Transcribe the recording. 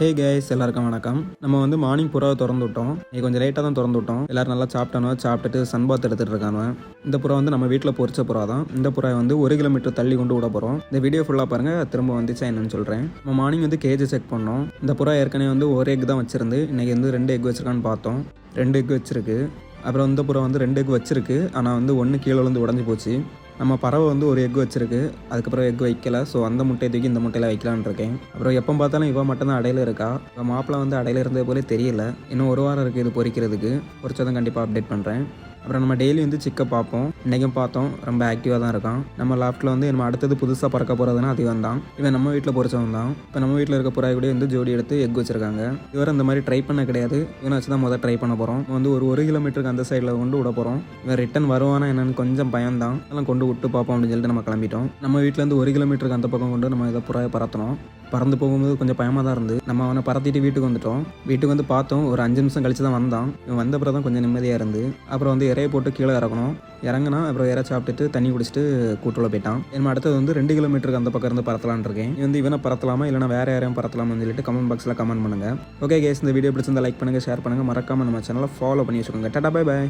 Hey guys, எல்லாருக்கும் வணக்கம். நம்ம வந்து மார்னிங் புறாவை திறந்து விட்டோம். இன்னைக்கு கொஞ்சம் லேட்டாக தான் திறந்து விட்டோம். எல்லாரும் நல்லா சாப்பிட்டுட்டு சன்பாத் எடுத்துகிட்டு இருக்காங்க. இந்த புறா வந்து நம்ம வீட்டில் பொரிச்ச புறா தான். இந்த புறா வந்து 1 கிலோமீட்டர் தள்ளி கொண்டு விட போகிறோம். இந்த வீடியோ ஃபுல்லாக பாருங்கள், திரும்ப வந்துச்சா என்னன்னு சொல்கிறேன். நம்ம மார்னிங் வந்து கேஜை செக் பண்ணோம். இந்த புறா ஏற்கனவே வந்து ஒரு எக் தான் வச்சிருந்து. இன்றைக்கி வந்து 2 எக் வச்சிருக்கான்னு பார்த்தோம். 2 எக் வச்சிருக்கு. அப்புறம் இந்த புறா வந்து 2 எக் வச்சிருக்கு. ஆனால் வந்து 1 கீழே விழுந்து உடஞ்சி போச்சு. நம்ம பறவை வந்து ஒரு எக் வச்சிருக்கு. அதுக்கப்புறம் எக் வைக்கல. ஸோ அந்த முட்டையை தூக்கி இந்த முட்டையில் வைக்கலான்னு இருக்கேன். அப்புறம் எப்போ பார்த்தாலும் இவன் மட்டும் தான் அடையில இருக்கா. இப்போ மாப்பிள்ளை வந்து அடையில இருந்தது போலே தெரியல. இன்னும் 1 வாரம் இருக்குது இது பொரிக்கிறதுக்கு. பொரிச்சதும் கண்டிப்பாக அப்டேட் பண்ணுறேன். அப்புறம் நம்ம டெய்லி வந்து சிக்கை பார்ப்போம். இன்றைக்கும் பார்த்தோம், ரொம்ப ஆக்டிவாக தான் இருக்கான். நம்ம லாஃப்ட்டில் வந்து நம்ம அடுத்தது புதுசாக பறக்க போகிறதுனா அதுவன் தான். இவன் நம்ம வீட்டில் பொரிச்சவன் தான். இப்போ நம்ம வீட்டில் இருக்க புறா கூட வந்து ஜோடி எடுத்து எக் வச்சிருக்காங்க. இதுவரை இந்த மாதிரி ட்ரை பண்ண கிடையாது. இவனை வச்சு தான் முதல் ட்ரை பண்ண போகிறோம். வந்து ஒரு கிலோமீட்டருக்கு அந்த சைடில் கொண்டு விட போகிறோம். இவன் ரிட்டன் வருவானா என்னன்னு கொஞ்சம் பயம்தான். அதெல்லாம் கொண்டு விட்டு பார்ப்போம் அப்படின்னு சொல்லிட்டு நம்ம கிளம்பிட்டோம். நம்ம வீட்டிலேருந்து 1 கிலோமீட்டருக்கு அந்த பக்கம் கொண்டு நம்ம இதை புறாவை பறத்தணும். பறந்து போகும்போது கொஞ்சம் பயமாக தான் இருந்து நம்ம அவனை பறத்திட்டு வீட்டுக்கு வந்துட்டோம். வீட்டுக்கு வந்து பார்த்தோம், ஒரு 5 நிமிஷம் கழிச்சு தான் வந்தான். இவன் வந்த பிறகு தான் கொஞ்சம் நிம்மதியாக இருந்து. அப்புறம் வந்து இறையை போட்டு கீழே இறக்கணும். இறங்கினா அப்புறம் இறை சாப்பிட்டுட்டு தண்ணி குடிச்சிட்டு கூட்டுள்ள போயிட்டான். நம்ம அடுத்தது வந்து 2 கிலோமீட்டருக்கு அந்த பக்கம் இருந்து பறத்தலான் இருக்கேன். வந்து இவனை பறத்தலாமா இல்லைனா வேறு யாரையும் பறத்தலாமான்னு சொல்லிட்டு கமெண்ட் பாக்ஸில் கமெண்ட் பண்ணுங்கள். ஓகே கேஸ், இந்த வீடியோ பிடிச்சிருந்தா லைக் பண்ணுங்கள், ஷேர் பண்ணுங்கள், மறக்காமல் நம்ம சேனலை ஃபாலோ பண்ணி வச்சுக்கோங்க. Tata, bye bye.